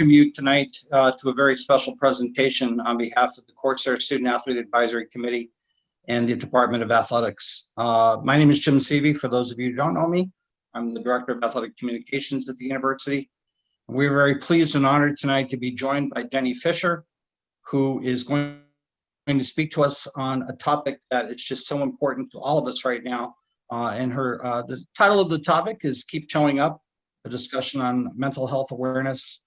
welcome you tonight to a very special presentation on behalf of the Corsair Student Athlete Advisory Committee and the Department of Athletics. My name is Jim Seavey. For those of you who don't know me, I'm the Director of Athletic Communications at the university. We're very pleased and honored tonight to be joined by Jenny Fischer, who is going to speak to us on a topic that is just so important to all of us right now. The title of the topic is Keep Showing Up, a discussion on mental health awareness.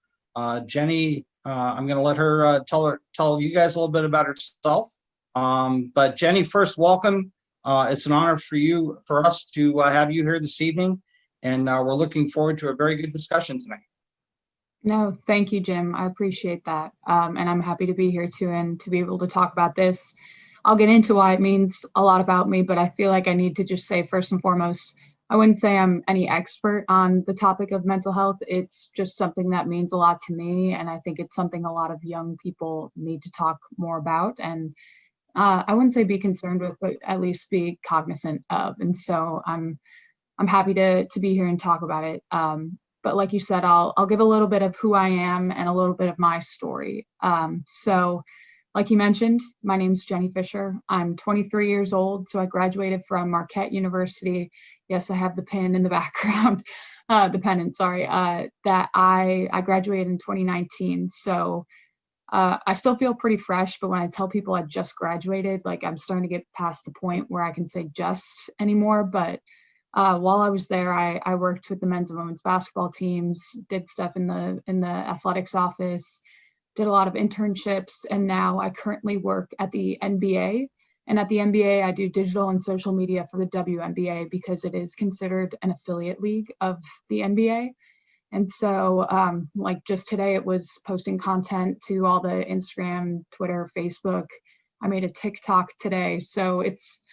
Jenny, I'm going to let her tell you guys a little bit about herself. But Jenny, first, welcome. It's an honor for us to have you here this evening, and we're looking forward to a very good discussion tonight. No, thank you, Jim. I appreciate that. And I'm happy to be here too, and to be able to talk about this. I'll get into why it means a lot about me, but I feel like I need to just say first and foremost, I wouldn't say I'm any expert on the topic of mental health. It's just something that means a lot to me. And I think it's something a lot of young people need to talk more about. And I wouldn't say be concerned with, but at least be cognizant of. And so I'm happy to be here and talk about it. But like you said, I'll give a little bit of who I am and a little bit of my story. So like you mentioned, my name's Jenny Fischer. I'm 23 years old, so I graduated from Marquette University. Yes, I have the pin in the background, the pennant, sorry, that I graduated in 2019. So I still feel pretty fresh, but when I tell people I just graduated, like I'm starting to get past the point where I can say just anymore. But while I was there, I worked with the men's and women's basketball teams, did stuff in the athletics office, did a lot of internships, and now I currently work at the NBA. And at the NBA, I do digital and social media for the WNBA because it is considered an affiliate league of the NBA. And so like just today, it was posting content to all the Instagram, Twitter, Facebook. I made a TikTok today. So it's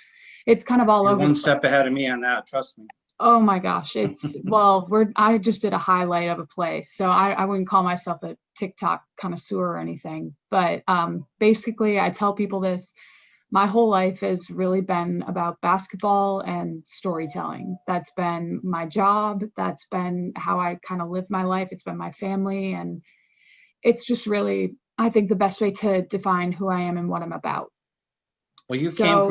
kind of all over. One step ahead of me on that, trust me. Oh my gosh, it's, well, I just did a highlight of a play. So I wouldn't call myself a TikTok connoisseur or anything. But basically, I tell people this. My whole life has really been about basketball and storytelling. That's been my job. That's been how I kind of live my life. It's been my family. And it's just really, I think, the best way to define who I am and what I'm about. Well, you came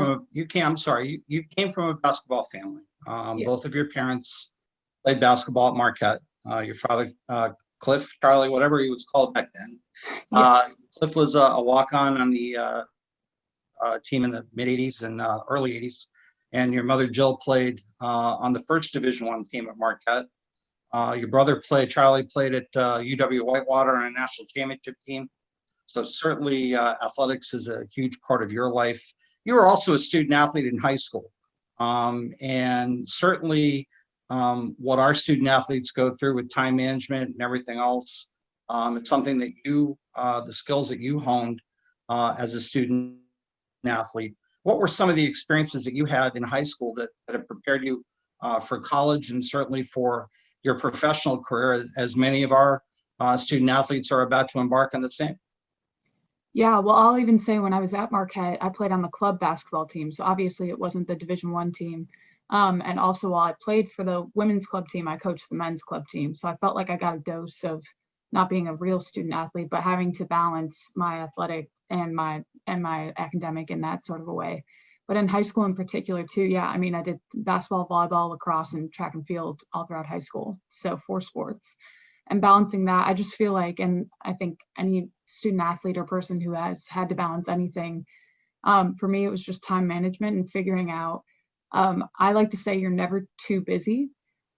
from a basketball family. Yeah. Both of your parents played basketball at Marquette. Your father, Cliff, Charlie, whatever he was called back then. Yes. Cliff was a walk-on the team in the mid 80s and early 80s, and your mother Jill played on the first Division I team at Marquette. Your brother Charlie played at UW Whitewater on a national championship team. So certainly athletics is a huge part of your life. You were also a student athlete in high school, and certainly what our student athletes go through with time management and everything else, it's something that the skills that you honed as a student athlete. What were some of the experiences that you had in high school that have prepared you for college and certainly for your professional career, as many of our student athletes are about to embark on the same? Yeah, well, I'll even say when I was at Marquette, I played on the club basketball team. So obviously it wasn't the Division I team. And also while I played for the women's club team, I coached the men's club team. So I felt like I got a dose of not being a real student athlete, but having to balance my athletic and my academic in that sort of a way. But in high school in particular too, yeah, I mean, I did basketball, volleyball, lacrosse, and track and field all throughout high school. So 4 sports. And balancing that, I just feel like, and I think any student athlete or person who has had to balance anything, for me, it was just time management and figuring out, I like to say you're never too busy.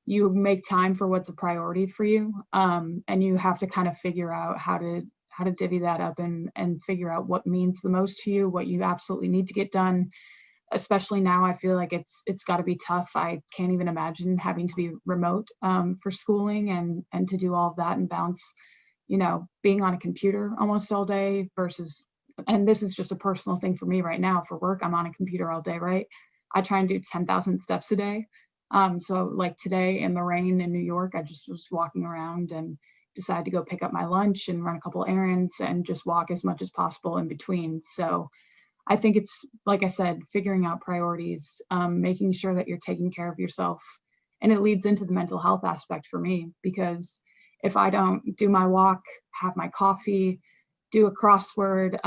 You make time for what's a priority for you. And you have to kind of figure out how to divvy that up and figure out what means the most to you, what you absolutely need to get done. Especially now, I feel like it's got to be tough. I can't even imagine having to be remote for schooling and to do all of that and balance, being on a computer almost all day versus, and this is just a personal thing for me right now for work, I'm on a computer all day, right? I try and do 10,000 steps a day. So like today in the rain in New York, I just was walking around and decided to go pick up my lunch and run a couple errands and just walk as much as possible in between. So I think it's, like I said, figuring out priorities, making sure that you're taking care of yourself. And it leads into the mental health aspect for me, because if I don't do my walk, have my coffee, do a crossword,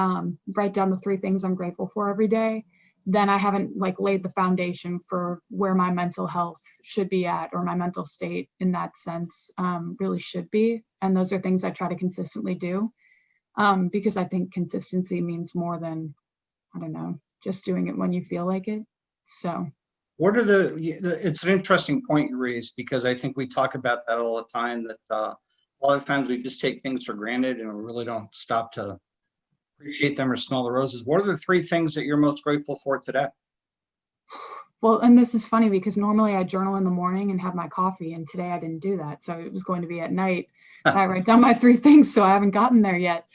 write down the 3 things I'm grateful for every day, then I haven't like laid the foundation for where my mental health should be at, or my mental state in that sense really should be. And those are things I try to consistently do, because I think consistency means more than, I don't know, just doing it when you feel like it. So What are it's an interesting point you raised, because I think we talk about that all the time, that a lot of times we just take things for granted and we really don't stop to appreciate them or smell the roses. What are the 3 things that you're most grateful for today? well, and this is funny because normally I journal in the morning and have my coffee, and today I didn't do that. So it was going to be at night. I write down my 3 things, so I haven't gotten there yet.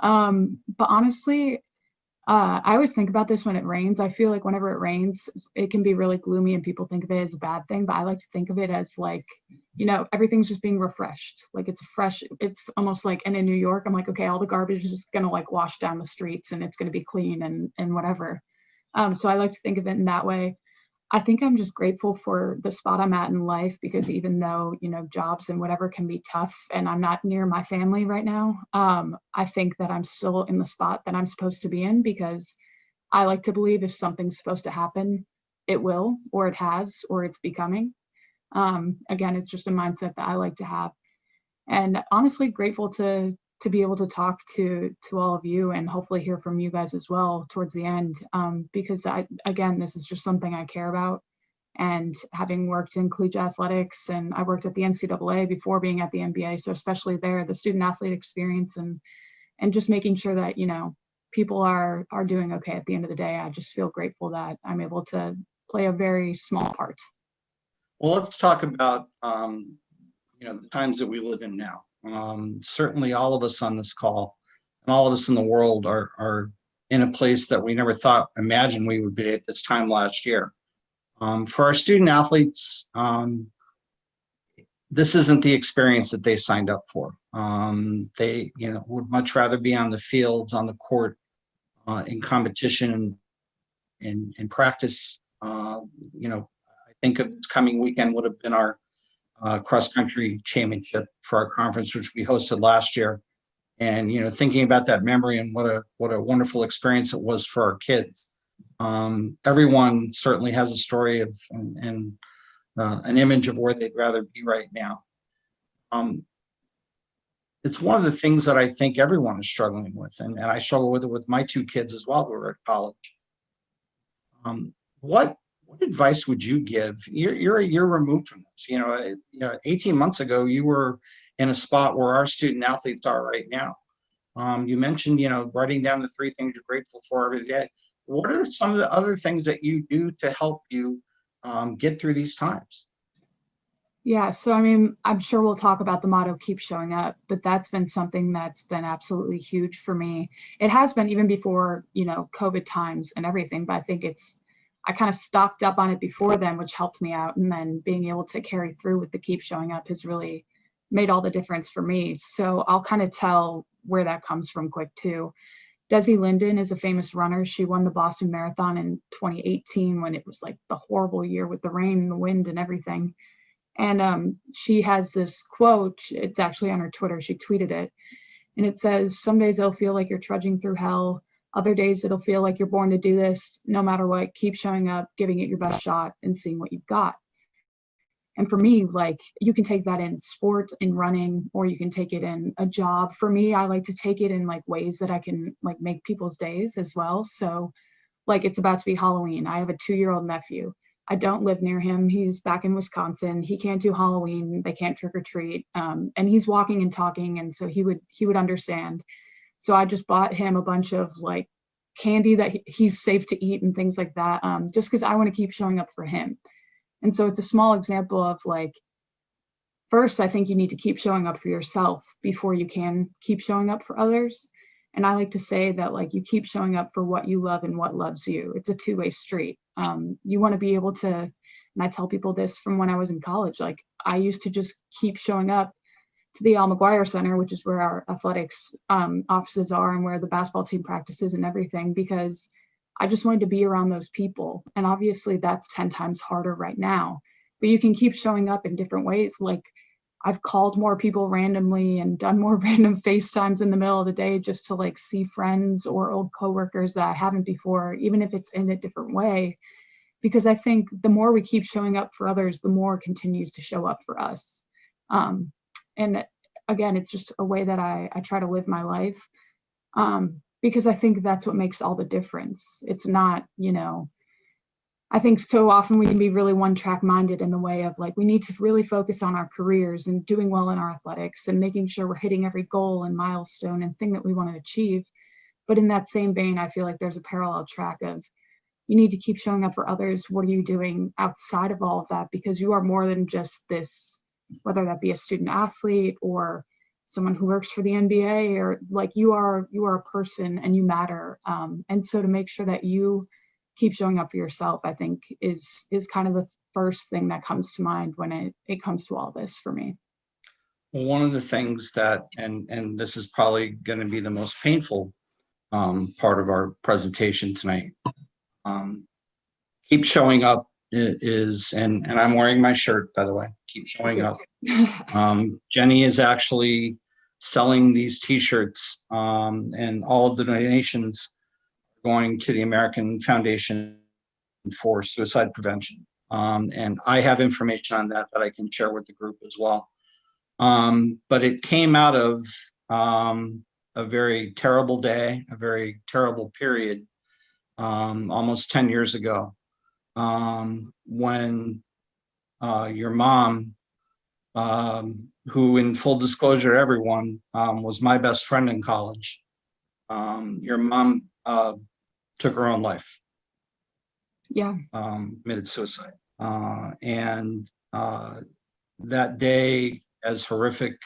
But honestly, I always think about this when it rains. I feel like whenever it rains, it can be really gloomy and people think of it as a bad thing, but I like to think of it as like, everything's just being refreshed. Like it's almost like, and in New York, I'm like, okay, all the garbage is just gonna like wash down the streets and it's gonna be clean and whatever. So I like to think of it in that way. I think I'm just grateful for the spot I'm at in life, because even though, jobs and whatever can be tough and I'm not near my family right now, I think that I'm still in the spot that I'm supposed to be in, because I like to believe if something's supposed to happen, it will, or it has, or it's becoming. Again, it's just a mindset that I like to have. And honestly, grateful to be able to talk to all of you and hopefully hear from you guys as well towards the end, because again, this is just something I care about. And having worked in collegiate athletics, and I worked at the NCAA before being at the NBA, so especially there, the student athlete experience and just making sure that people are doing okay at the end of the day. I just feel grateful that I'm able to play a very small part. Well, let's talk about the times that we live in now. Certainly all of us on this call and all of us in the world are in a place that we never imagined we would be at this time last year. For our student athletes, this isn't the experience that they signed up for. They would much rather be on the fields, on the court, in competition and in practice. I think of this coming weekend would have been our cross country championship for our conference, which we hosted last year. And thinking about that memory and what a wonderful experience it was for our kids. Everyone certainly has a story of and an image of where they'd rather be right now. It's one of the things that I think everyone is struggling with, and I struggle with it with my 2 kids as well, who are at college. What advice would you give? You're a year removed from this. 18 months ago, you were in a spot where our student athletes are right now. You mentioned, writing down the 3 things you're grateful for every day. What are some of the other things that you do to help you get through these times? Yeah, so I mean, I'm sure we'll talk about the motto, keep showing up, but that's been something that's been absolutely huge for me. It has been even before, COVID times and everything, but I think I kind of stocked up on it before then, which helped me out. And then being able to carry through with the keep showing up has really made all the difference for me. So I'll kind of tell where that comes from quick too. Desi Linden is a famous runner. She won the Boston Marathon in 2018 when it was like the horrible year with the rain and the wind and everything. And she has this quote, it's actually on her Twitter, she tweeted it, and it says, "Some days it'll feel like you're trudging through hell. Other days it'll feel like you're born to do this. No matter what, keep showing up, giving it your best shot, and seeing what you've got." And for me, like, you can take that in sport, in running, or you can take it in a job. For me, I like to take it in like ways that I can like make people's days as well. So like, it's about to be Halloween. I have a 2-year-old nephew. I don't live near him. He's back in Wisconsin. He can't do Halloween. They can't trick or treat. And he's walking and talking. And so he would understand. So I just bought him a bunch of like candy that he's safe to eat and things like that. Just because I want to keep showing up for him. And so it's a small example of like, first, I think you need to keep showing up for yourself before you can keep showing up for others. And I like to say that like you keep showing up for what you love and what loves you. It's a 2-way street. You want to be able to, and I tell people this from when I was in college, like I used to just keep showing up to the Al McGuire Center, which is where our athletics offices are and where the basketball team practices and everything, because I just wanted to be around those people. And obviously that's 10 times harder right now, but you can keep showing up in different ways. Like I've called more people randomly and done more random FaceTimes in the middle of the day just to like see friends or old coworkers that I haven't before, even if it's in a different way. Because I think the more we keep showing up for others, the more it continues to show up for us. And again, it's just a way that I try to live my life, because I think that's what makes all the difference. It's not, I think so often we can be really one track minded in the way of like, we need to really focus on our careers and doing well in our athletics and making sure we're hitting every goal and milestone and thing that we want to achieve. But in that same vein, I feel like there's a parallel track of, you need to keep showing up for others. What are you doing outside of all of that? Because you are more than just this, whether that be a student athlete or someone who works for the NBA, or like you are a person and you matter. And so to make sure that you keep showing up for yourself, I think is kind of the first thing that comes to mind when it comes to all this for me. One of the things that, and this is probably going to be the most painful part of our presentation tonight, keep showing up is, and I'm wearing my shirt, by the way, keep showing up. Jenny is actually selling these t-shirts, and all of the donations going to the American Foundation for Suicide Prevention. And I have information on that I can share with the group as well. But it came out of a very terrible day, a very terrible period, almost 10 years ago, when your mom, who, in full disclosure, everyone, was my best friend in college. Your mom took her own life. Yeah. Committed suicide. And that day, as horrific,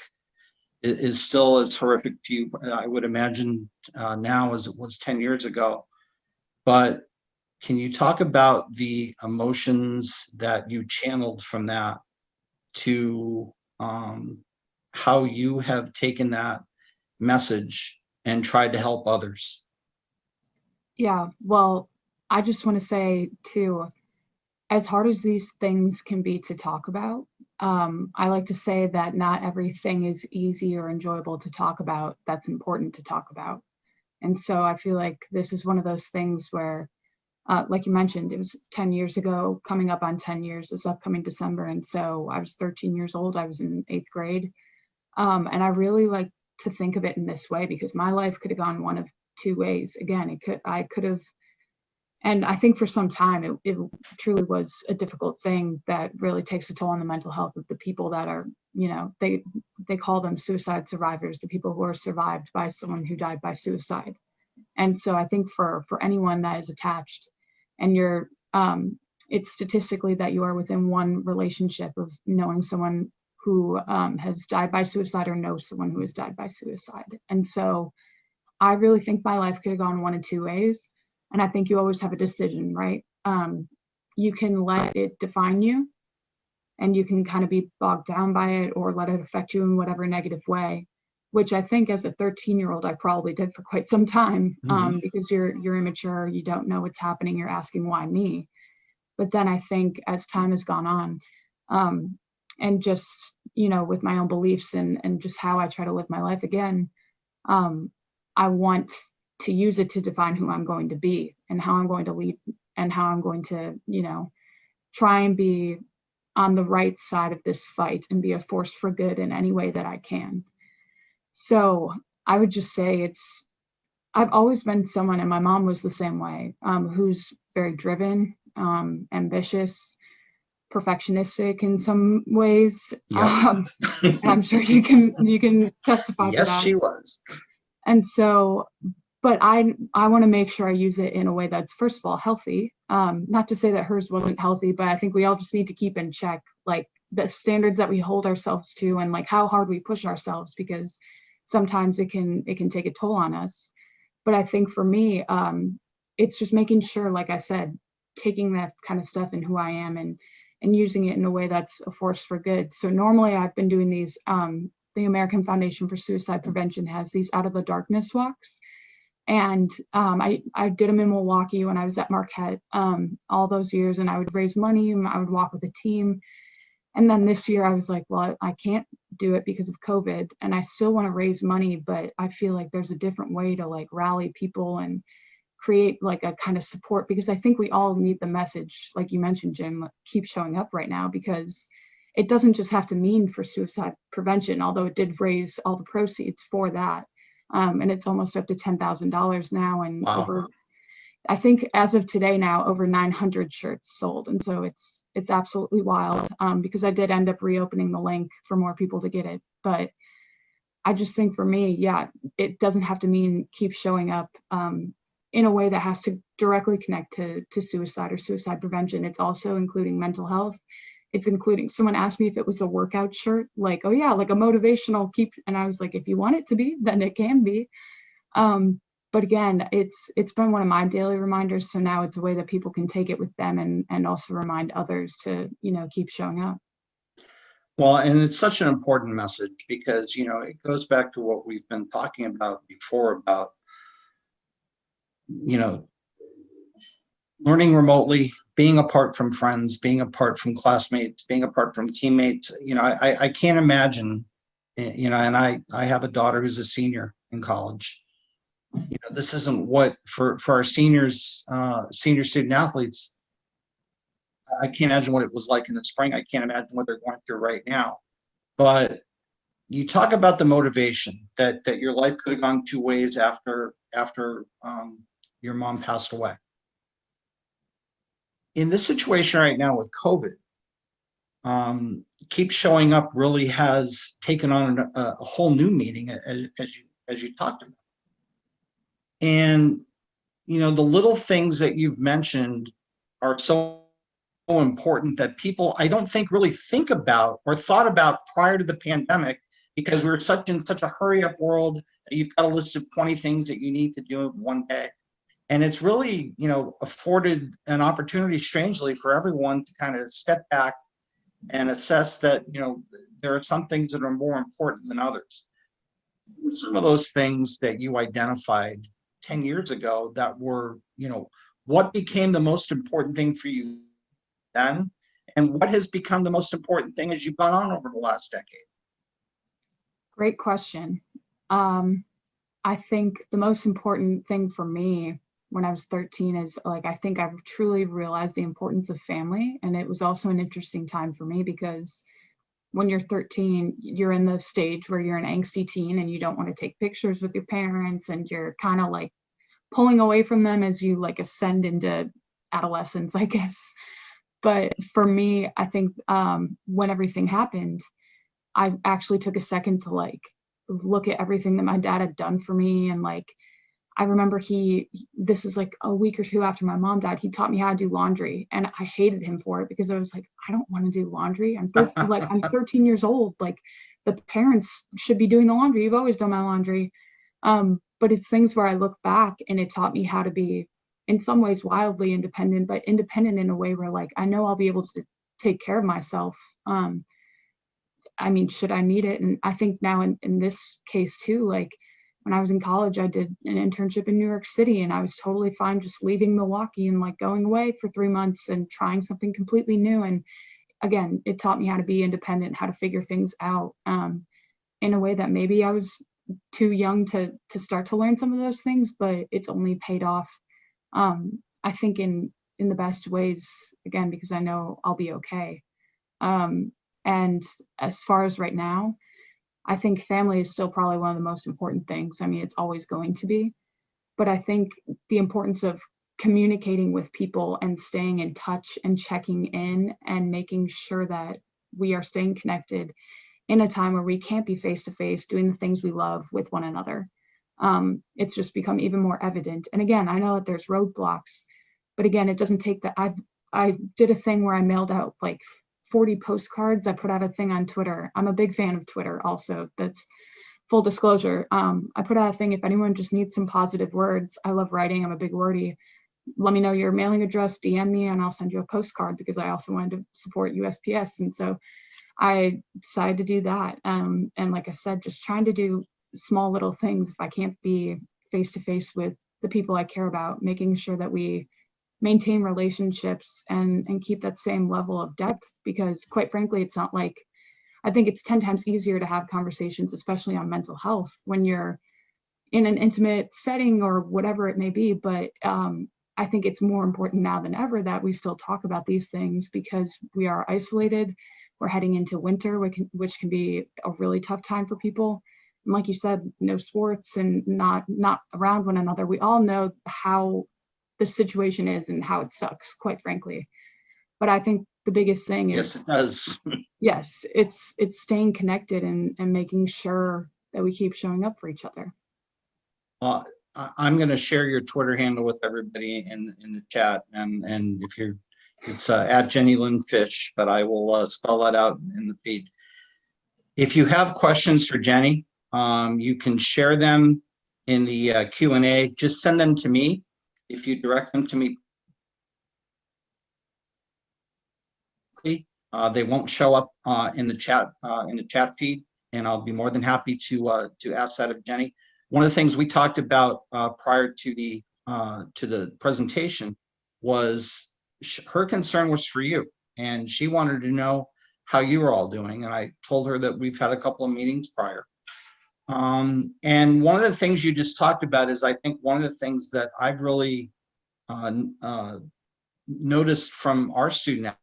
is still as horrific to you, I would imagine, now as it was 10 years ago. But can you talk about the emotions that you channeled from that to how you have taken that message and tried to help others? Yeah, well, I just want to say too, as hard as these things can be to talk about, I like to say that not everything is easy or enjoyable to talk about that's important to talk about. And so I feel like this is one of those things where, like you mentioned, it was 10 years ago, coming up on 10 years this upcoming December. And so I was 13 years old, I was in 8th grade. And I really like to think of it in this way because my life could have gone one of two ways. Again, I could have, and I think for some time it truly was a difficult thing that really takes a toll on the mental health of the people that are, they call them suicide survivors, the people who are survived by someone who died by suicide. And so I think for anyone that is attached and you're, it's statistically that you are within one relationship of knowing someone who has died by suicide or knows someone who has died by suicide. And so I really think my life could have gone one of two ways. And I think you always have a decision, right? You can let it define you and you can kind of be bogged down by it or let it affect you in whatever negative way, which I think as a 13-year-old, I probably did for quite some time, because you're immature, you don't know what's happening, you're asking why me. But then I think as time has gone on, and just, with my own beliefs and just how I try to live my life again, I want to use it to define who I'm going to be and how I'm going to lead and how I'm going to, try and be on the right side of this fight and be a force for good in any way that I can. So I would just say I've always been someone, and my mom was the same way, who's very driven, ambitious, perfectionistic in some ways. Yep. I'm sure you can testify to that. Yes, she was. And so, but I want to make sure I use it in a way that's, first of all, healthy. Not to say that hers wasn't healthy, but I think we all just need to keep in check, like the standards that we hold ourselves to and like how hard we push ourselves, because sometimes it can take a toll on us. But I think for me, it's just making sure, like I said, taking that kind of stuff in who I am and using it in a way that's a force for good. So normally I've been doing these, the American Foundation for Suicide Prevention has these Out of the Darkness walks. And I did them in Milwaukee when I was at Marquette all those years, and I would raise money and I would walk with a team. And then this year I was like, well, I can't do it because of COVID, and I still want to raise money, but I feel like there's a different way to like rally people and create like a kind of support, because I think we all need the message, like you mentioned, Jim, keep showing up right now, because it doesn't just have to mean for suicide prevention, although it did raise all the proceeds for that. And it's almost up to $10,000 now, and Wow. over, I think as of today now, over 900 shirts sold. And so it's absolutely wild, because I did end up reopening the link for more people to get it. But I just think for me, yeah, it doesn't have to mean keep showing up in a way that has to directly connect to suicide or suicide prevention. It's also including mental health. It's including, someone asked me if it was a workout shirt, like, oh yeah, like a motivational keep. And I was like, if you want it to be, then it can be. But again, it's been one of my daily reminders. So now it's a way that people can take it with them and also remind others to, keep showing up. Well, and it's such an important message because, it goes back to what we've been talking about before about, learning remotely, being apart from friends, being apart from classmates, being apart from teammates. I can't imagine, and I have a daughter who's a senior in college. This isn't what for our seniors, senior student athletes. I can't imagine what it was like in the spring. I can't imagine what they're going through right now. But you talk about the motivation that your life could have gone two ways after your mom passed away. In this situation right now with COVID, keep showing up really has taken on a whole new meaning as you talked about. And the little things that you've mentioned are so important that people, I don't think, really think about or thought about prior to the pandemic, because we were in such a hurry up world that you've got a list of 20 things that you need to do in one day. And it's really, afforded an opportunity, strangely, for everyone to kind of step back and assess that, there are some things that are more important than others. Some of those things that you identified 10 years ago that were, what became the most important thing for you then, and what has become the most important thing as you've gone on over the last decade? Great question. I think the most important thing for me when I was 13 is I think I've truly realized the importance of family. And it was also an interesting time for me because when you're 13, you're in the stage where you're an angsty teen and you don't want to take pictures with your parents, and you're kind of pulling away from them as you ascend into adolescence, I guess. But for me, I think when everything happened, I actually took a second to look at everything that my dad had done for me. And I remember this was a week or two after my mom died, he taught me how to do laundry, and I hated him for it because I was I don't want to do laundry. I'm 13 years old. The parents should be doing the laundry. You've always done my laundry. But it's things where I look back and it taught me how to be, in some ways, wildly independent, but independent in a way where I know I'll be able to take care of myself. I mean, should I need it? And I think now in this case too, when I was in college, I did an internship in New York City, and I was totally fine just leaving Milwaukee and going away for 3 months and trying something completely new. And again, it taught me how to be independent, how to figure things out in a way that maybe I was too young to start to learn some of those things, but it's only paid off, I think, in the best ways, again, because I know I'll be okay. And as far as right now, I think family is still probably one of the most important things. I mean, it's always going to be, but I think the importance of communicating with people and staying in touch and checking in and making sure that we are staying connected in a time where we can't be face to face doing the things we love with one another. It's just become even more evident. And again, I know that there's roadblocks, but again, it doesn't take that. I did a thing where I mailed out 40 postcards. I put out a thing on Twitter. I'm a big fan of Twitter also. That's full disclosure. I put out a thing, if anyone just needs some positive words, I love writing, I'm a big wordy, let me know your mailing address, DM me, and I'll send you a postcard, because I also wanted to support USPS. And so I decided to do that. And like I said, just trying to do small little things. If I can't be face to face with the people I care about, making sure that we maintain relationships and keep that same level of depth, because quite frankly, it's not I think it's 10 times easier to have conversations, especially on mental health, when you're in an intimate setting or whatever it may be. But I think it's more important now than ever that we still talk about these things, because we are isolated. We're heading into winter, which can be a really tough time for people. And like you said, no sports and not around one another. We all know how the situation is and how it sucks, quite frankly. But I think the biggest thing Yes, is, it does. yes, it's staying connected and making sure that we keep showing up for each other. I'm going to share your Twitter handle with everybody in the chat, and if you're, it's at Jenny Lynn Fish, but I will spell that out in the feed. If you have questions for Jenny, you can share them in the Q&A. Just send them to me. If you direct them to me, they won't show up in the chat feed, and I'll be more than happy to ask that of Jenny. One of the things we talked about prior to the presentation was her concern was for you, and she wanted to know how you were all doing. And I told her that we've had a couple of meetings prior. And one of the things you just talked about is, I think, one of the things that I've really noticed from our student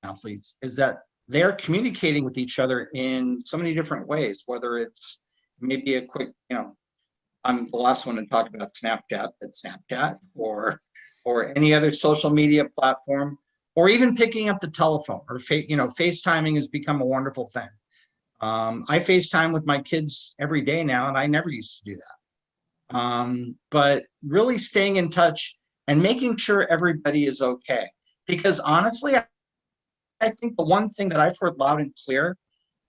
athletes is that they're communicating with each other in so many different ways, whether it's maybe a quick, I'm the last one to talk about Snapchat, but Snapchat or any other social media platform, or even picking up the telephone, or FaceTiming has become a wonderful thing. I FaceTime with my kids every day now, and I never used to do that. But really staying in touch and making sure everybody is okay. Because honestly, I think the one thing that I've heard loud and clear,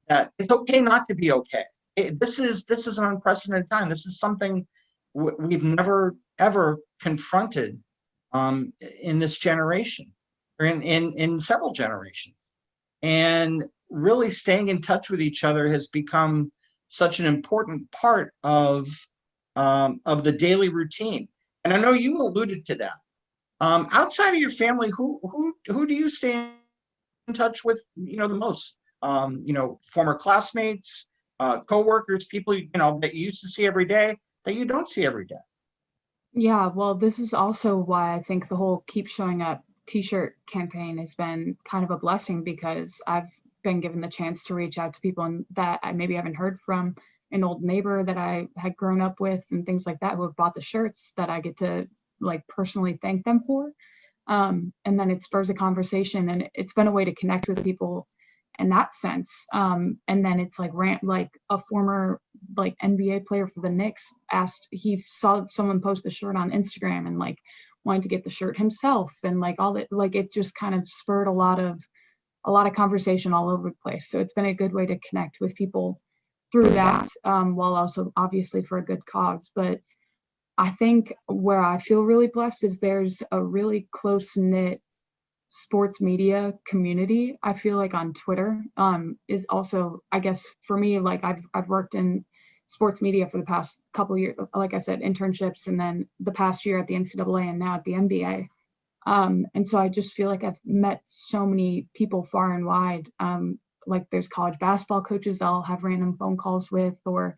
that it's okay not to be okay. This is an unprecedented time. This is something we've never ever confronted in this generation, or in several generations. And really staying in touch with each other has become such an important part of the daily routine. And I know you alluded to that. Outside of your family, who do you stay in touch with, the most? Former classmates, coworkers, people that you used to see every day that you don't see every day. Yeah, well, this is also why I think the whole Keep Showing Up t-shirt campaign has been kind of a blessing, because I've been given the chance to reach out to people that I maybe haven't heard from, an old neighbor that I had grown up with and things like that, who have bought the shirts that I get to personally thank them for. And then it spurs a conversation, and it's been a way to connect with people in that sense. And then it's like a former NBA player for the Knicks he saw someone post the shirt on Instagram and wanted to get the shirt himself, and all that, it just kind of spurred a lot of conversation all over the place. So it's been a good way to connect with people through that, while also obviously for a good cause. But I think where I feel really blessed is there's a really close-knit sports media community. I feel like on Twitter is also, I guess for me, I've worked in sports media for the past couple of years, like I said, internships, and then the past year at the NCAA and now at the NBA. And so I just feel like I've met so many people far and wide. There's college basketball coaches that I'll have random phone calls with, or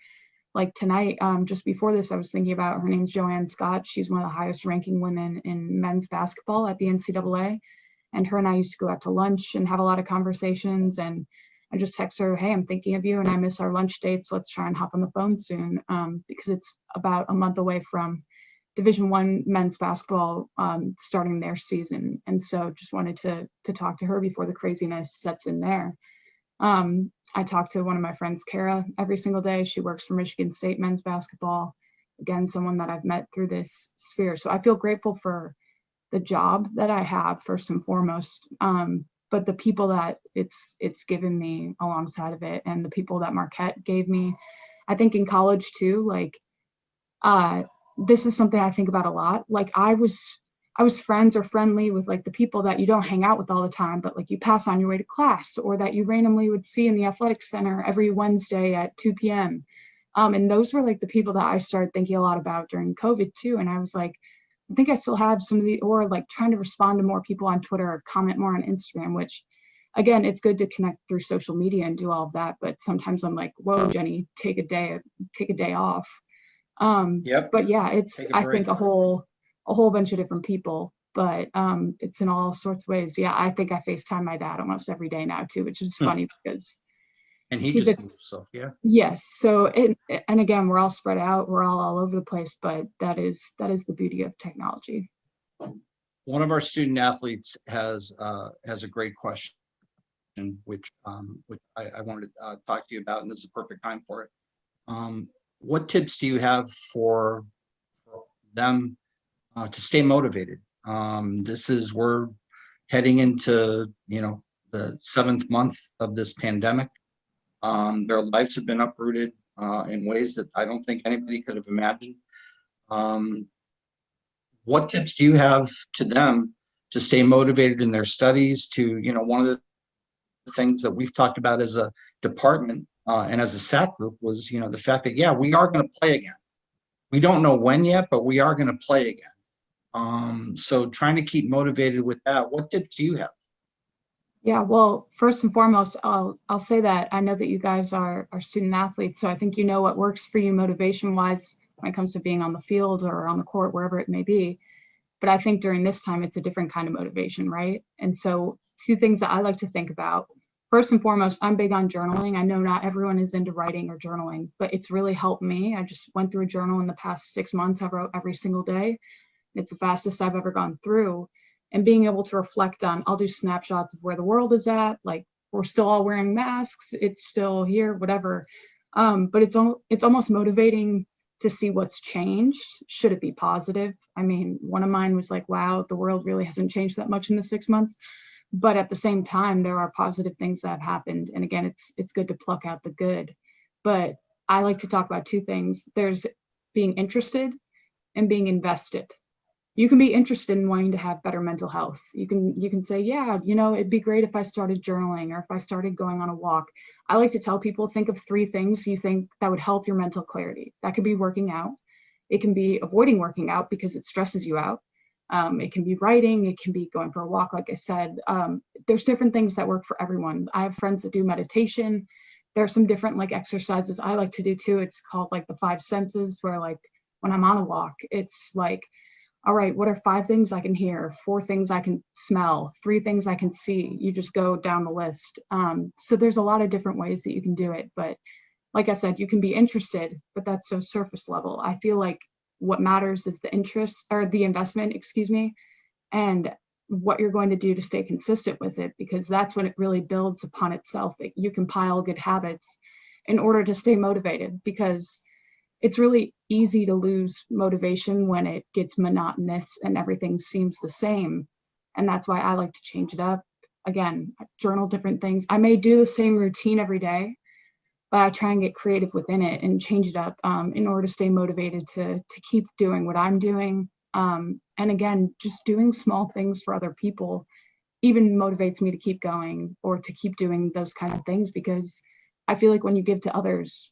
tonight, just before this, I was thinking about, her name's Joanne Scott. She's one of the highest ranking women in men's basketball at the NCAA. And her and I used to go out to lunch and have a lot of conversations. And I just text her, hey, I'm thinking of you and I miss our lunch dates. Let's try and hop on the phone soon, because it's about a month away from Division I men's basketball starting their season. And so just wanted to talk to her before the craziness sets in there. I talk to one of my friends, Kara, every single day. She works for Michigan State men's basketball. Again, someone that I've met through this sphere. So I feel grateful for the job that I have, first and foremost, but the people that it's given me alongside of it, and the people that Marquette gave me. I think in college too, this is something I think about a lot. I was friends or friendly with the people that you don't hang out with all the time, but you pass on your way to class, or that you randomly would see in the athletic center every Wednesday at 2 p.m. And those were the people that I started thinking a lot about during COVID too. And I was I think I still have some of the, or trying to respond to more people on Twitter or comment more on Instagram, which again, it's good to connect through social media and do all of that, but sometimes I'm like, whoa, Jenny, take a day off. Yep. But yeah, Take a I break. think a whole bunch of different people, but it's in all sorts of ways. Yeah, I think I FaceTime my dad almost every day now too, which is funny because And he he's a just moved, so yeah. yes. So and again, we're all spread out, we're all over the place, but that is the beauty of technology. One of our student athletes has a great question, which I wanted to talk to you about, and this is the perfect time for it. What tips do you have for them to stay motivated? We're heading into, the 7th month of this pandemic. Their lives have been uprooted in ways that I don't think anybody could have imagined. What tips do you have to them to stay motivated in their studies? One of the things that we've talked about as a department and as a SAAC group was, the fact that, yeah, we are going to play again. We don't know when yet, but we are going to play again. So trying to keep motivated with that, what tips do you have? Yeah, well, first and foremost, I'll say that I know that you guys are student athletes, so I think you know what works for you motivation wise when it comes to being on the field or on the court, wherever it may be. But I think during this time, it's a different kind of motivation, right? And so, two things that I like to think about. First and foremost, I'm big on journaling. I know not everyone is into writing or journaling, but it's really helped me. I just went through a journal in the past 6 months. I wrote every single day. It's the fastest I've ever gone through. And being able to reflect on, I'll do snapshots of where the world is at, like we're still all wearing masks, it's still here, whatever. But it's almost motivating to see what's changed. Should it be positive? I mean, one of mine was like, wow, the world really hasn't changed that much in the 6 months. But at the same time, there are positive things that have happened. And again, it's good to pluck out the good. But I like to talk about two things. There's being interested and being invested. You can be interested in wanting to have better mental health. You can say, yeah, it'd be great if I started journaling or if I started going on a walk. I like to tell people, think of 3 things you think that would help your mental clarity. That could be working out. It can be avoiding working out because it stresses you out. It can be writing. It can be going for a walk, like I said. There's different things that work for everyone. I have friends that do meditation. There are some different like exercises I like to do too. It's called like the 5 senses, where like when I'm on a walk, it's like, all right, what are 5 things I can hear, 4 things I can smell, 3 things I can see? You just go down the list. So there's a lot of different ways that you can do it. But like I said, you can be interested, but that's so surface level. I feel like what matters is the interest or the investment, excuse me, and what you're going to do to stay consistent with it, because that's when it really builds upon itself. You can pile good habits in order to stay motivated, because it's really easy to lose motivation when it gets monotonous and everything seems the same. And that's why I like to change it up. Again, journal different things. I may do the same routine every day, but I try and get creative within it and change it up in order to stay motivated to keep doing what I'm doing. And again, just doing small things for other people even motivates me to keep going or to keep doing those kinds of things, because I feel like when you give to others,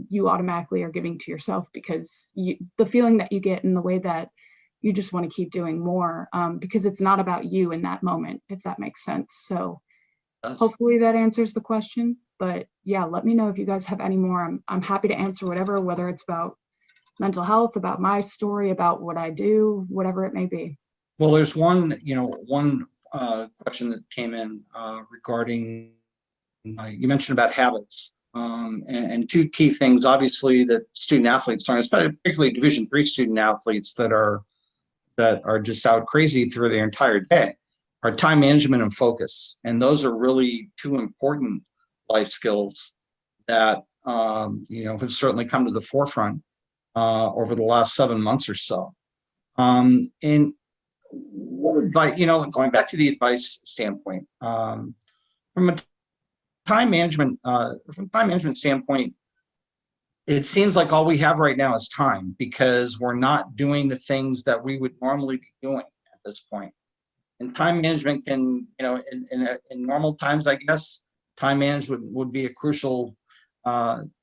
you automatically are giving to yourself, because the feeling that you get in the way that you just want to keep doing more, because it's not about you in that moment, if that makes sense. So hopefully that answers the question. But yeah, let me know if you guys have any more. I'm happy to answer whatever, whether it's about mental health, about my story, about what I do, whatever it may be. Well, there's one question that came in regarding, you mentioned about habits, and 2 key things, obviously, that student athletes are, particularly Division III student athletes that are just out crazy through their entire day, are time management and focus. And those are really 2 important life skills that have certainly come to the forefront over the last 7 months or so. And what advice, going back to the advice standpoint, from a time management standpoint, it seems like all we have right now is time, because we're not doing the things that we would normally be doing at this point. And time management can, in normal times, I guess, time management would be a crucial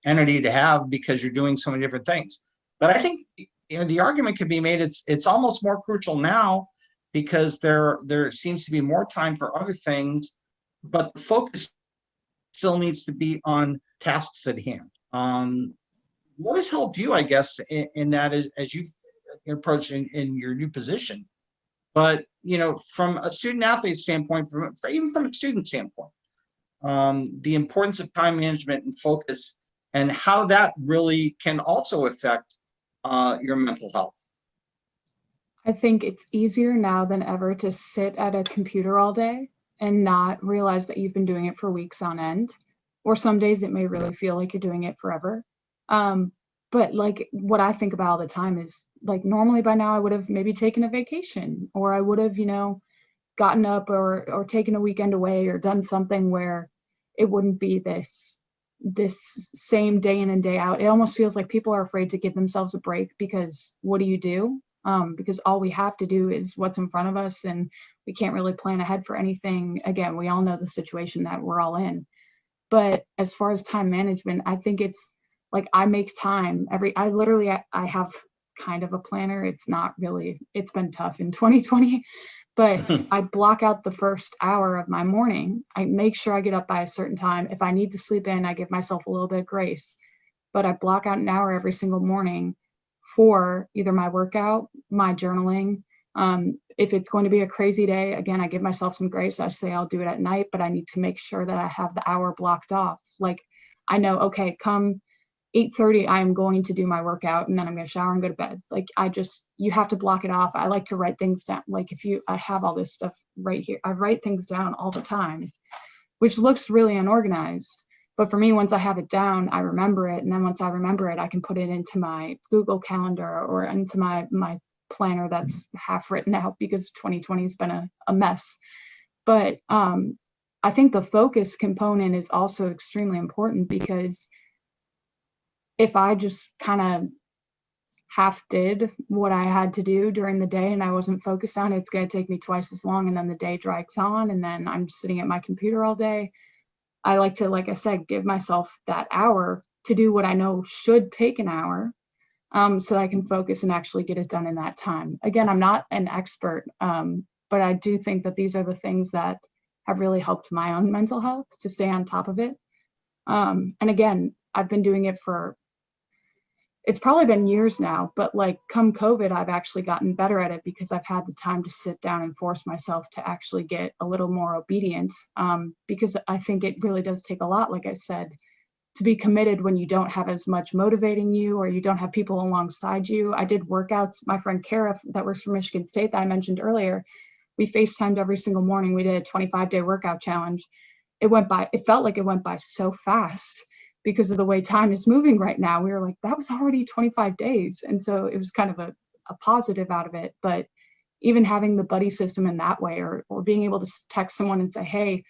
entity to have, because you're doing so many different things. But I think, the argument could be made, it's almost more crucial now, because there seems to be more time for other things but the focus still needs to be on tasks at hand. What has helped you, I guess, in that as you've approached in your new position? But from a student athlete standpoint, even from a student standpoint, the importance of time management and focus, and how that really can also affect your mental health. I think it's easier now than ever to sit at a computer all day and not realize that you've been doing it for weeks on end. Or some days it may really feel like you're doing it forever. But like what I think about all the time is like normally by now I would have maybe taken a vacation, or I would have, gotten up or taken a weekend away or done something where it wouldn't be this same day in and day out. It almost feels like people are afraid to give themselves a break because what do you do? Because all we have to do is what's in front of us, and we can't really plan ahead for anything. Again, we all know the situation that we're all in. But as far as time management, I think it's like I make time I have kind of a planner. It's not really, it's been tough in 2020, but I block out the first hour of my morning. I make sure I get up by a certain time. If I need to sleep in, I give myself a little bit of grace, but I block out an hour every single morning for either my workout, my journaling. If it's going to be a crazy day, again, I give myself some grace. I say I'll do it at night, but I need to make sure that I have the hour blocked off. Like I know, okay, come 8:30, I am going to do my workout, and then I'm going to shower and go to bed. Like you have to block it off. I like to write things down. Like I have all this stuff right here. I write things down all the time, which looks really unorganized. But for me, once I have it down, I remember it. And then once I remember it, I can put it into my Google Calendar or into my planner that's half written out because 2020 has been a mess. But I think the focus component is also extremely important, because if I just kind of half did what I had to do during the day and I wasn't focused on it, it's going to take me twice as long, and then the day drags on, and then I'm sitting at my computer all day. I like to, like I said, give myself that hour to do what I know should take an hour, so I can focus and actually get it done in that time. Again, I'm not an expert, but I do think that these are the things that have really helped my own mental health to stay on top of it. And again, I've been doing it it's probably been years now, but like come COVID, I've actually gotten better at it because I've had the time to sit down and force myself to actually get a little more obedient, because I think it really does take a lot, like I said, to be committed when you don't have as much motivating you, or you don't have people alongside you. I did workouts. My friend Kara that works for Michigan State that I mentioned earlier, we FaceTimed every single morning. We did a 25-day workout challenge. It felt like it went by so fast because of the way time is moving right now. We were like, that was already 25 days. And so it was kind of a positive out of it. But even having the buddy system in that way, or being able to text someone and say, hey,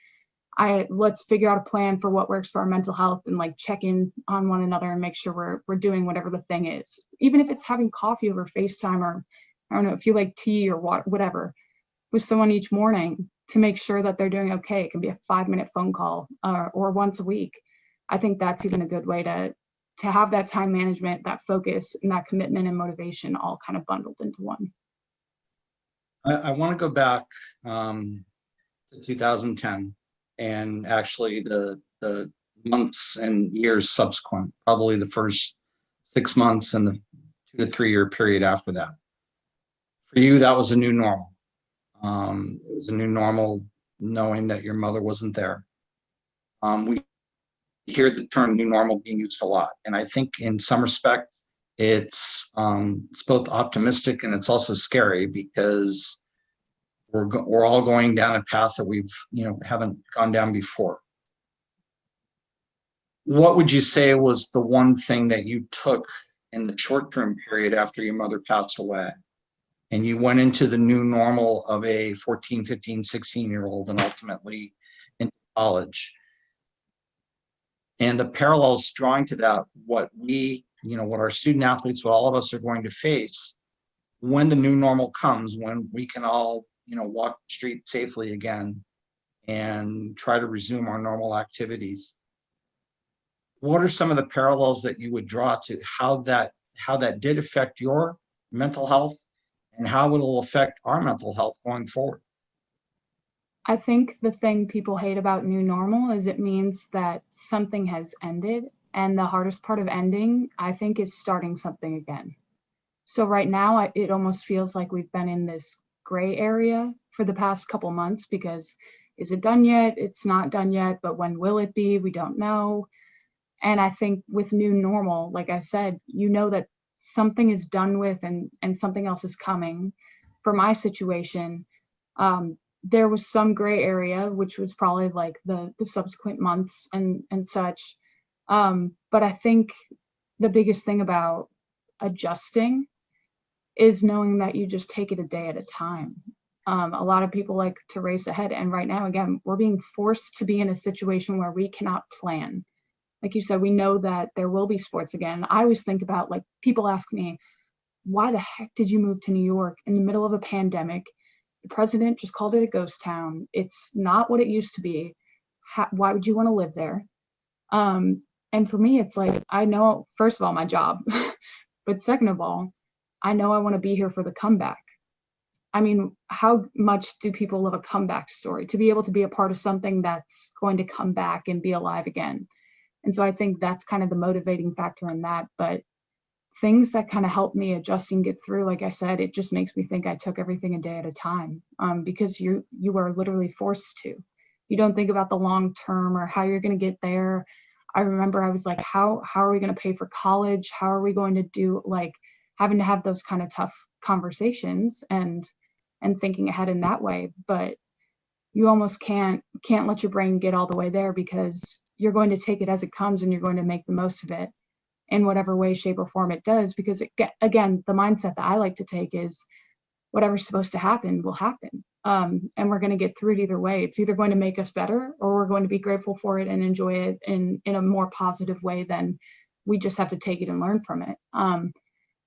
let's figure out a plan for what works for our mental health, and like check in on one another and make sure we're doing whatever the thing is. Even if it's having coffee over FaceTime, or I don't know, if you like tea or whatever, with someone each morning to make sure that they're doing okay. It can be a 5-minute phone call, or once a week. I think that's even a good way to have that time management, that focus, and that commitment and motivation all kind of bundled into one. I want to go back to 2010, and actually the months and years subsequent, probably the first 6 months and the 2 to 3 year period after that. For you, that was a new normal. It was a new normal knowing that your mother wasn't there. We hear the term new normal being used a lot, and I think in some respect it's both optimistic and it's also scary, because we're all going down a path that we've haven't gone down before. What would you say was the one thing that you took in the short-term period after your mother passed away, and you went into the new normal of a 14, 15, 16-year-old and ultimately into college? And the parallels drawing to that, what our student athletes, what all of us are going to face when the new normal comes, when we can all, walk the street safely again and try to resume our normal activities. What are some of the parallels that you would draw to how that did affect your mental health, and how it will affect our mental health going forward? I think the thing people hate about new normal is it means that something has ended. And the hardest part of ending, I think, is starting something again. So right now, it almost feels like we've been in this gray area for the past couple months because is it done yet? It's not done yet, but when will it be? We don't know. And I think with new normal, like I said, you know that something is done with and something else is coming. For my situation, there was some gray area, which was probably like the subsequent months and such. But I think the biggest thing about adjusting is knowing that you just take it a day at a time. A lot of people like to race ahead. And right now, again, we're being forced to be in a situation where we cannot plan. Like you said, we know that there will be sports again. I always think about, like, people ask me, why the heck did you move to New York in the middle of a pandemic? The president just called it a ghost town. It's not what it used to be. Why would you want to live there? And for me, it's like, I know, first of all, my job, but second of all, I know I want to be here for the comeback. I mean, how much do people love a comeback story? To be able to be a part of something that's going to come back and be alive again. And so I think that's kind of the motivating factor in that. But things that kind of help me adjust and get through, like I said, it just makes me think I took everything a day at a time, because you are literally forced to. You don't think about the long term or how you're going to get there. I remember I was like, how are we going to pay for college? How are we going to do, like, having to have those kind of tough conversations and thinking ahead in that way. But you almost can't let your brain get all the way there, because you're going to take it as it comes and you're going to make the most of it in whatever way, shape, or form it does. Because again, the mindset that I like to take is whatever's supposed to happen will happen. And we're going to get through it either way. It's either going to make us better, or we're going to be grateful for it and enjoy it in a more positive way. Than we just have to take it and learn from it.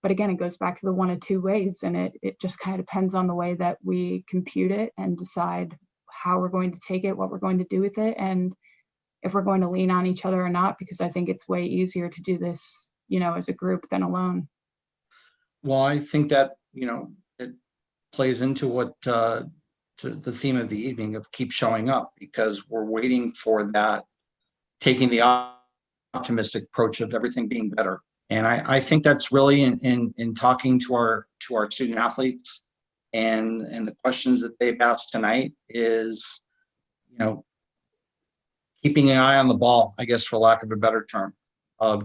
But again, it goes back to the one of two ways, and it just kind of depends on the way that we compute it and decide how we're going to take it, what we're going to do with it, and if we're going to lean on each other or not, because I think it's way easier to do this, as a group than alone. Well, I think that, it plays into what to the theme of the evening of keep showing up, because we're waiting for that, taking the optimistic approach of everything being better. And I think that's really in talking to our student athletes and the questions that they've asked tonight is, keeping an eye on the ball, I guess, for lack of a better term, of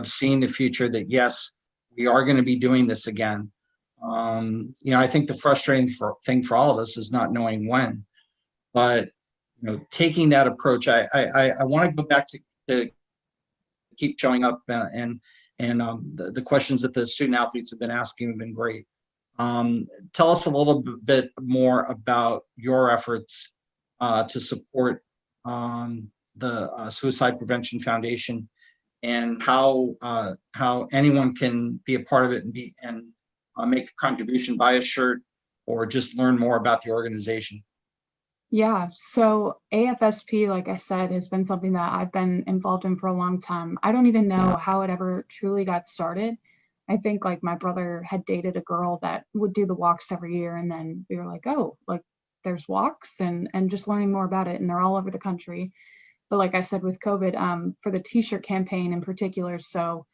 seeing the future, that yes, we are going to be doing this again. I think the frustrating thing for all of us is not knowing when, but taking that approach. I want to go back to keep showing up, and the questions that the student athletes have been asking have been great. Tell us a little bit more about your efforts to support the Suicide Prevention Foundation, and how anyone can be a part of it and make a contribution, buy a shirt, or just learn more about the organization. Yeah, so AFSP, like I said, has been something that I've been involved in for a long time. I don't even know how it ever truly got started. I think, like, my brother had dated a girl that would do the walks every year, and then we were like, oh, like, there's walks, and just learning more about it, and they're all over the country. But like I said, with COVID, for the t-shirt campaign in particular, so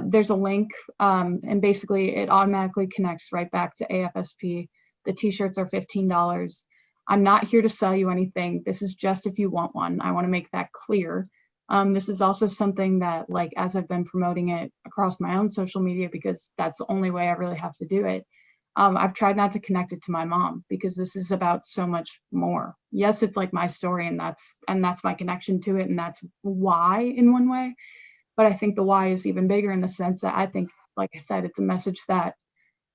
there's a link, and basically it automatically connects right back to AFSP. The t-shirts are $15. I'm not here to sell you anything. This is just if you want one. I want to make that clear. This is also something that, like, as I've been promoting it across my own social media, because that's the only way I really have to do it, I've tried not to connect it to my mom, because this is about so much more. Yes, it's like my story, and that's my connection to it, and that's why in one way. But I think the why is even bigger, in the sense that I think, like I said, it's a message that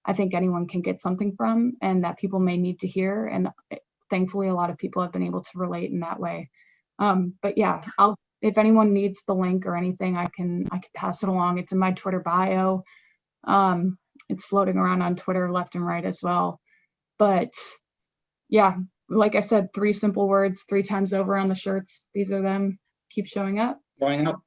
I think anyone can get something from, and that people may need to hear. And thankfully, a lot of people have been able to relate in that way. But yeah, if anyone needs the link or anything, I can pass it along. It's in my Twitter bio. It's floating around on Twitter left and right as well. But yeah, like I said, 3 simple words 3 times over on the shirts. These are them. Keep showing up. Showing up.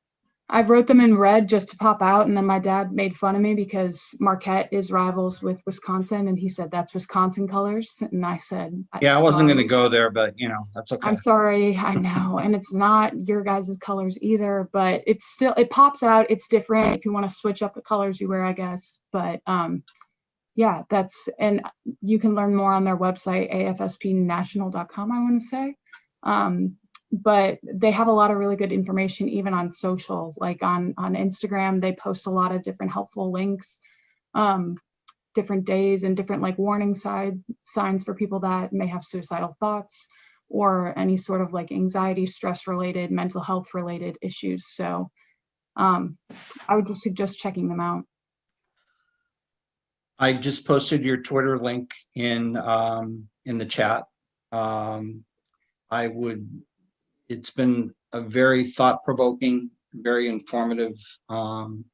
I wrote them in red just to pop out, and then my dad made fun of me because Marquette is rivals with Wisconsin, and he said that's Wisconsin colors, and I said, Yeah, I wasn't going to sorry. go there, but that's okay. I'm sorry, I know, and it's not your guys' colors either, but it's still, it pops out. It's different if you want to switch up the colors you wear, I guess. But yeah, and you can learn more on their website, afspnational.com, I want to say. But they have a lot of really good information, even on social, like on Instagram. They post a lot of different helpful links, different days, and different like warning signs for people that may have suicidal thoughts or any sort of like anxiety, stress related, mental health related issues. So I would just suggest checking them out. I just posted your Twitter link in the chat. It's been a very thought-provoking, very informative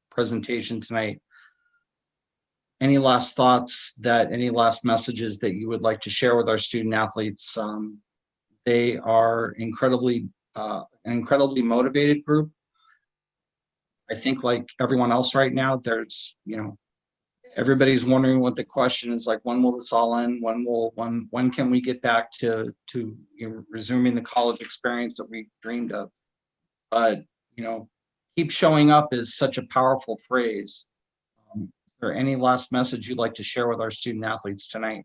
presentation tonight. Any last thoughts, any last messages that you would like to share with our student athletes? They are an incredibly motivated group. I think like everyone else right now, there's, everybody's wondering what the question is, like, when will this all end? When can we get back to resuming the college experience that we dreamed of? But keep showing up is such a powerful phrase. Is there any last message you'd like to share with our student athletes tonight?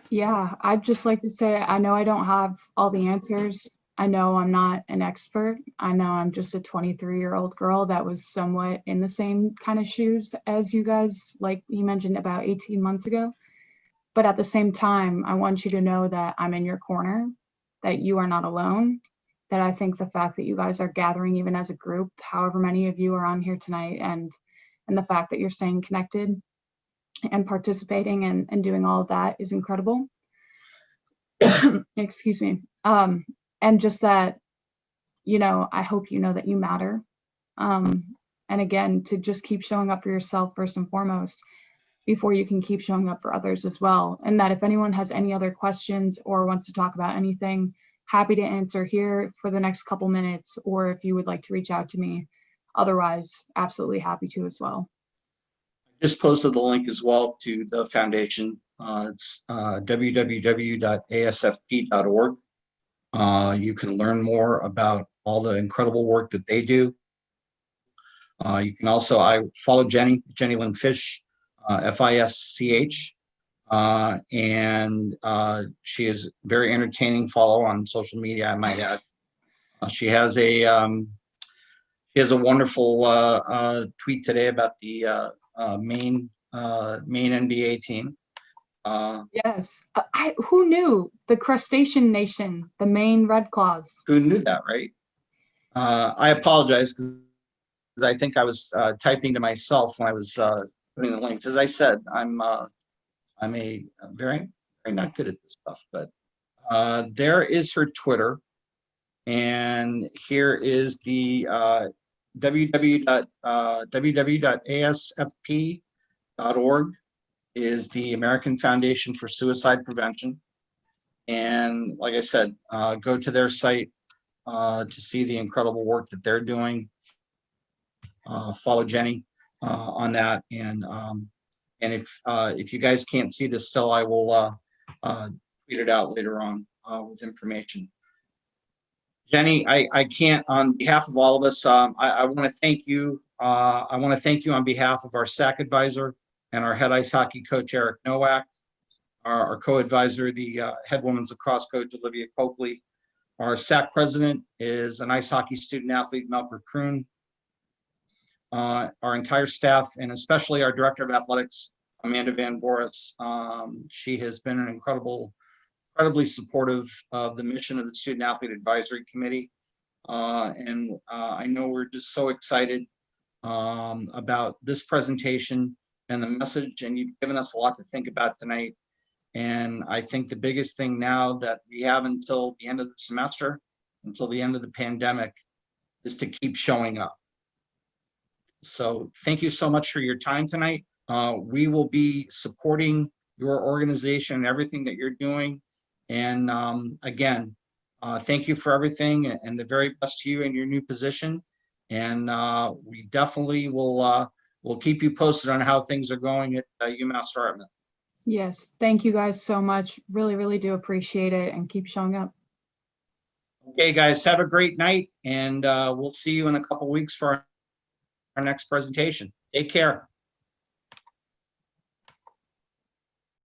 Yeah, I'd just like to say, I know I don't have all the answers. I know I'm not an expert. I know I'm just a 23-year-old girl that was somewhat in the same kind of shoes as you guys, like you mentioned, about 18 months ago. But at the same time, I want you to know that I'm in your corner, that you are not alone, that I think the fact that you guys are gathering even as a group, however many of you are on here tonight, and the fact that you're staying connected and participating and doing all of that is incredible. Excuse me. And just that, I hope you know that you matter. And again, to just keep showing up for yourself first and foremost, before you can keep showing up for others as well. And that if anyone has any other questions or wants to talk about anything, happy to answer here for the next couple minutes, or if you would like to reach out to me, otherwise, absolutely happy to as well. Just posted the link as well to the foundation. It's www.asfp.org. You can learn more about all the incredible work that they do. You can also, I follow Jenny Lynn Fish, Fisch, and she is very entertaining follow on social media, I might add. She has a wonderful tweet today about the Maine NBA team. Yes, who knew the crustacean nation, the Maine Red Claws? Who knew that, right? I apologize because I think I was typing to myself when I was putting the links. As I said, I'm a very not good at this stuff, but there is her Twitter, and here is the www.asfp.org is the American Foundation for Suicide Prevention. And like I said, go to their site to see the incredible work that they're doing. Follow Jenny on that, and if you guys can't see this still, I will tweet it out later on with information. Jenny, I can't, on behalf of all of us, I want to thank you. I want to thank you on behalf of our SAAC advisor and our head ice hockey coach, Eric Nowak, our co-advisor, the head women's lacrosse coach, Olivia Coakley. Our SAAC president is an ice hockey student athlete, Melker Kroon. Our entire staff, and especially our director of athletics, Amanda Van Voris. She has been an incredibly supportive of the mission of the Student Athlete Advisory Committee. And I know we're just so excited about this presentation and the message, and you've given us a lot to think about tonight. And I think the biggest thing now that we have until the end of the semester, until the end of the pandemic, is to keep showing up. So thank you so much for your time tonight. We will be supporting your organization and everything that you're doing. And again, thank you for everything, and the very best to you in your new position. And we definitely will keep you posted on how things are going at UMass Dartmouth. Yes, thank you guys so much. Really, really do appreciate it, and keep showing up. Okay, guys, have a great night, and we'll see you in a couple weeks for our next presentation. Take care.